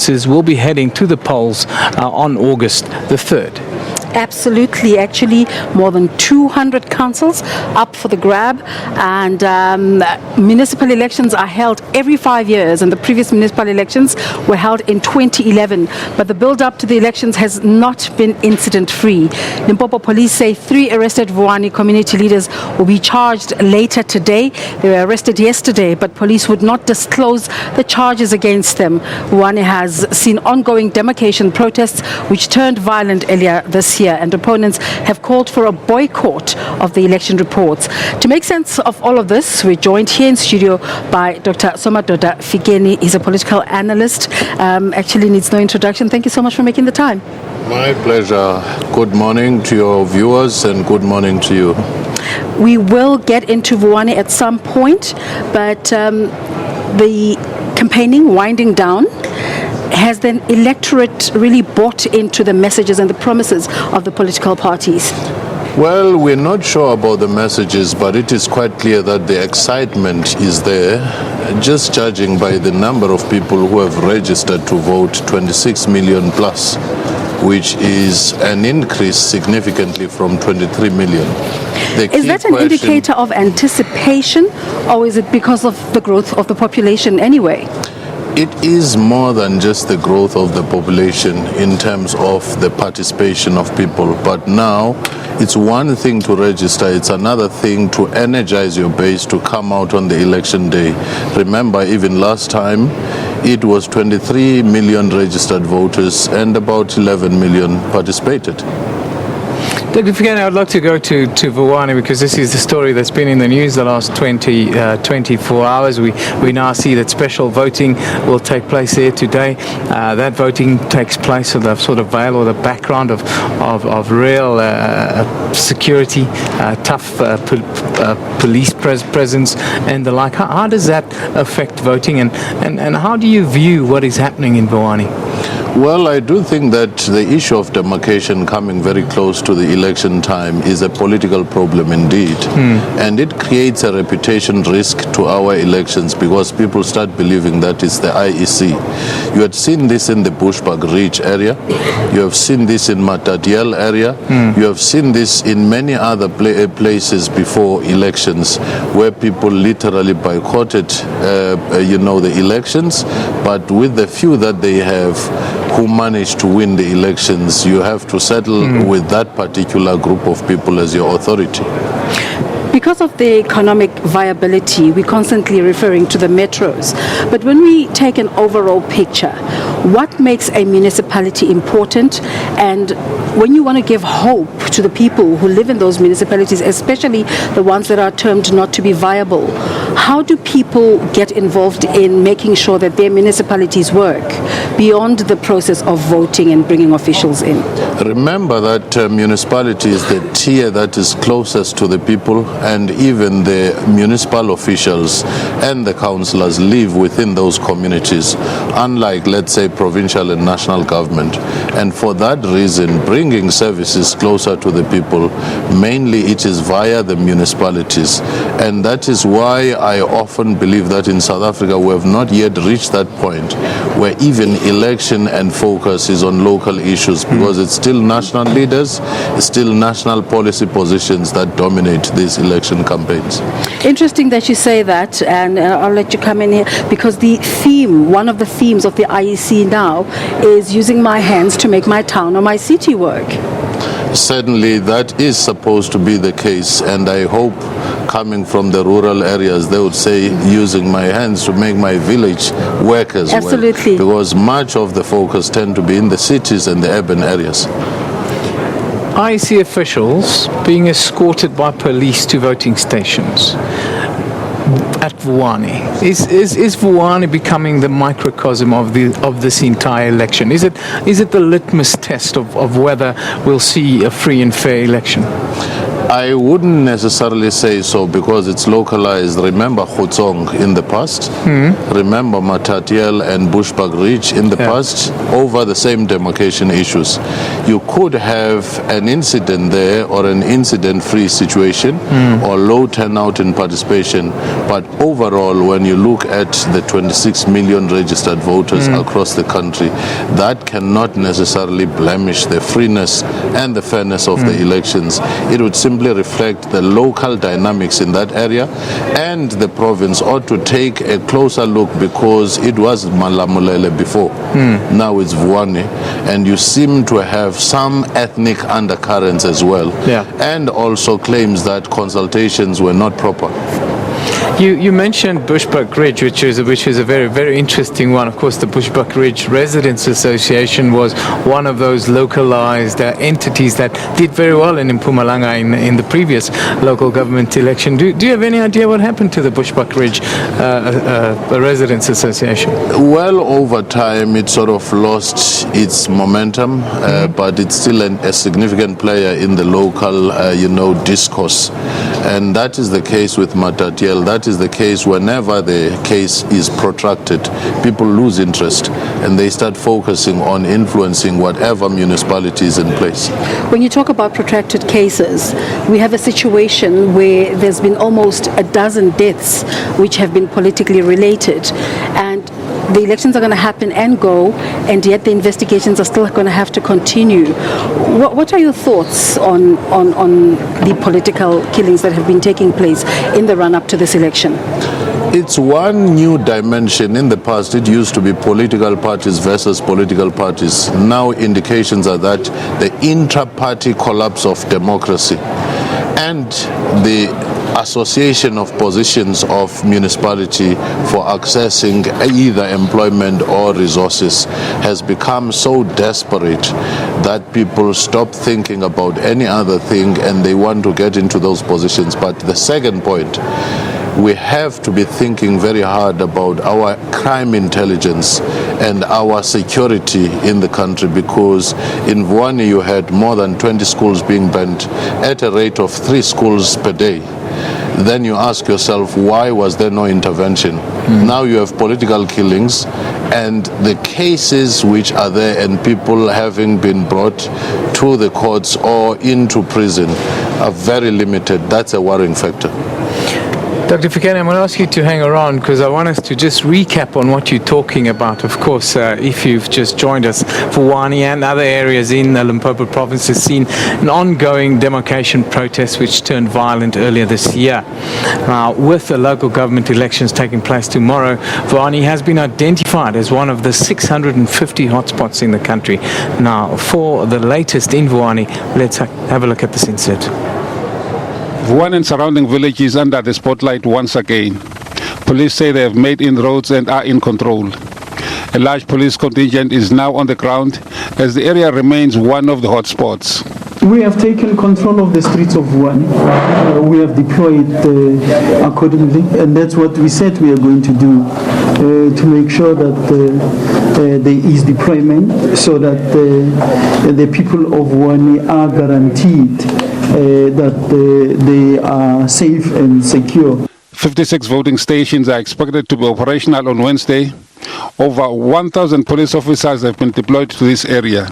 voters will be heading to the polls on August the 3rd. Absolutely. Actually, more than 200 councils up for the grab, and municipal elections are held every 5 years, and the previous municipal elections were held in 2011. But the build-up to the elections has not been incident-free. Limpopo police say 3 arrested Vuwani community leaders will be charged later today. They were arrested yesterday, but police would not disclose the charges against them. Vuwani has seen ongoing demarcation protests which turned violent earlier this year, and opponents have called for a boycott of the election reports. To make sense of all of this, we're joined here in studio by Dr. Somadoda Fikeni. He's a political analyst. Actually needs no introduction. Thank you so much for making the time. My pleasure. Good morning to your viewers and good morning to you. We will get into Vuwani at some point, but the campaigning winding down. Has the electorate really bought into the messages and the promises of the political parties? Well, we're not sure about the messages, but it is quite clear that the excitement is there. Just judging by the number of people who have registered to vote, 26 million plus, which is an increase significantly from 23 million. Is that an indicator of anticipation, or is it because of the growth of the population anyway? It is more than just the growth of the population in terms of the participation of people. But now, it's one thing to register, it's another thing to energize your base to come out on the election day. Remember, even last time, it was 23 million registered voters and about 11 million participated. Dr. Fikeni, I'd like to go to Vuwani because this is the story that's been in the news the last 24 hours. We now see that special voting will take place there today. That voting takes place with the sort of veil or the background of real security, tough police presence and the like. How does that affect voting, and how do you view what is happening in Vuwani? Well, I do think that the issue of demarcation coming very close to the election time is a political problem indeed. And it creates a reputation risk to our elections because people start believing that it's the IEC. You had seen this in the Bushbuck Ridge area. You have seen this in Matatiel area. You have seen this in many other places before elections where people literally boycotted, the elections. But with the few that they have, who managed to win the elections, you have to settle with that particular group of people as your authority. Because of the economic viability, we're constantly referring to the metros. But when we take an overall picture, what makes a municipality important? And when you want to give hope to the people who live in those municipalities, especially the ones that are termed not to be viable, how do people get involved in making sure that their municipalities work beyond the process of voting and bringing officials in? Remember that municipality is the tier that is closest to the people, and even the municipal officials and the councillors live within those communities, unlike, let's say, provincial and national government. And for that reason, bringing services closer to the people, mainly it is via the municipalities. And that is why I often believe that in South Africa we have not yet reached that point where even election and focus is on local issues, because it's still national leaders, it's still national policy positions that dominate these election campaigns. Interesting that you say that, and I'll let you come in here, because the theme, one of the themes of the IEC now is using my hands to make my town or my city work. Certainly that is supposed to be the case, and I hope coming from the rural areas they would say using my hands to make my village work as well. Absolutely. Because much of the focus tend to be in the cities and the urban areas. IEC officials being escorted by police to voting stations at Vuwani. Is Vuwani becoming the microcosm of this entire election? Is it the litmus test of whether we'll see a free and fair election? I wouldn't necessarily say so because it's localized. Remember Khutsong in the past, remember Matatiele and Bushbuck Ridge in the past, over the same demarcation issues. You could have an incident there or an incident-free situation or low turnout in participation, but overall when you look at the 26 million registered voters across the country, that cannot necessarily blemish the freeness and the fairness of the elections. It would simply reflect the local dynamics in that area, and the province ought to take a closer look because it was Malamulele before. Now it's Vuwani, and you seem to have some ethnic undercurrents as well, and also claims that consultations were not proper. You mentioned Bushbuck Ridge, which is a very, very interesting one. Of course, the Bushbuck Ridge Residents Association was one of those localized entities that did very well in Mpumalanga in the previous local government election. Do you have any idea what happened to the Bushbuck Ridge Residents Association? Well, over time, it sort of lost its momentum, but it's still a significant player in the local, discourse. And that is the case with Matatiele. That is the case whenever the case is protracted. People lose interest and they start focusing on influencing whatever municipality is in place. When you talk about protracted cases, we have a situation where there's been almost a dozen deaths which have been politically related, and the elections are going to happen and go, and yet the investigations are still going to have to continue. What are your thoughts on the political killings that have been taking place in the run-up to this election? It's one new dimension. In the past, it used to be political parties versus political parties. Now indications are that the intra-party collapse of democracy and the association of positions of municipality for accessing either employment or resources has become so desperate that people stop thinking about any other thing and they want to get into those positions. But the second point, we have to be thinking very hard about our crime intelligence and our security in the country, because in Vuwani you had more than 20 schools being burnt at a rate of 3 schools per day. Then you ask yourself, why was there no intervention? Now you have political killings and the cases which are there and people having been brought to the courts or into prison are very limited. That's a worrying factor. Dr. Fikeni, I'm going to ask you to hang around because I want us to just recap on what you're talking about. Of course, if you've just joined us, Vuwani and other areas in the Limpopo province has seen an ongoing demarcation protest which turned violent earlier this year. Now, with the local government elections taking place tomorrow, Vuwani has been identified as one of the 650 hotspots in the country. Now, for the latest in Vuwani, let's have a look at this insert. Vuwani and surrounding villages under the spotlight once again. Police say they have made inroads and are in control. A large police contingent is now on the ground as the area remains one of the hotspots. We have taken control of the streets of Vuwani. We have deployed accordingly, and that's what we said we are going to do to make sure that there is deployment so that the people of Vuwani are guaranteed that they are safe and secure. 56 voting stations are expected to be operational on Wednesday. Over 1,000 police officers have been deployed to this area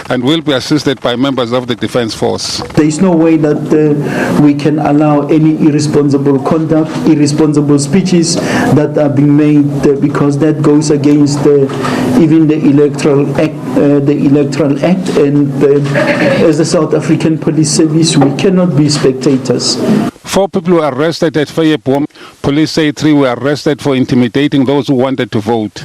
and will be assisted by members of the Defence Force. There is no way that we can allow any irresponsible conduct, irresponsible speeches that are being made because that goes against even the Electoral Act, and as the South African Police Service, we cannot be spectators. 4 people were arrested at Fayepom. Police say 3 were arrested for intimidating those who wanted to vote.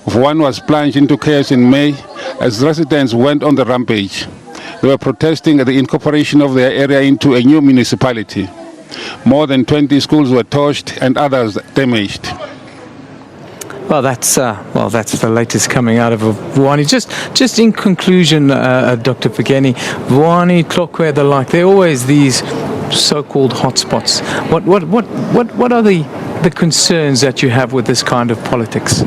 One was plunged into chaos in May as residents went on the rampage. They were protesting at the incorporation of their area into a new municipality. More than 20 schools were torched and others damaged. Well, that's the latest coming out of Vuwani. Just in conclusion, Dr. Fikeni, Vuwani, Tlokwe, the like, they're always these so-called hotspots. What are the concerns that you have with this kind of politics?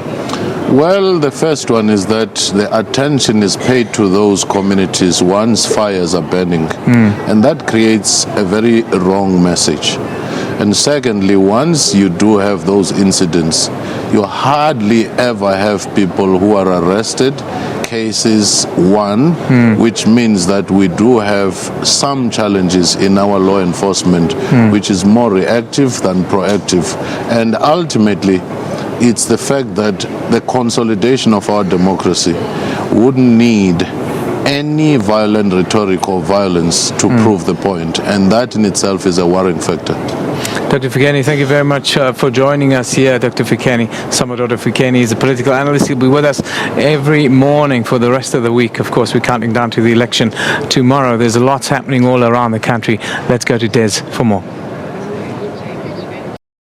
Well, the first one is that the attention is paid to those communities once fires are burning, and that creates a very wrong message. And secondly, once you do have those incidents, you hardly ever have people who are arrested. Cases won, which means that we do have some challenges in our law enforcement, which is more reactive than proactive. And ultimately, it's the fact that the consolidation of our democracy wouldn't need any violent rhetoric or violence to prove the point, and that in itself is a worrying factor. Dr. Fikeni, thank you very much for joining us here. Dr. Fikeni, Somadoda Fikeni is a political analyst. He'll be with us every morning for the rest of the week. Of course, we're counting down to the election tomorrow. There's a lot happening all around the country. Let's go to Des for more.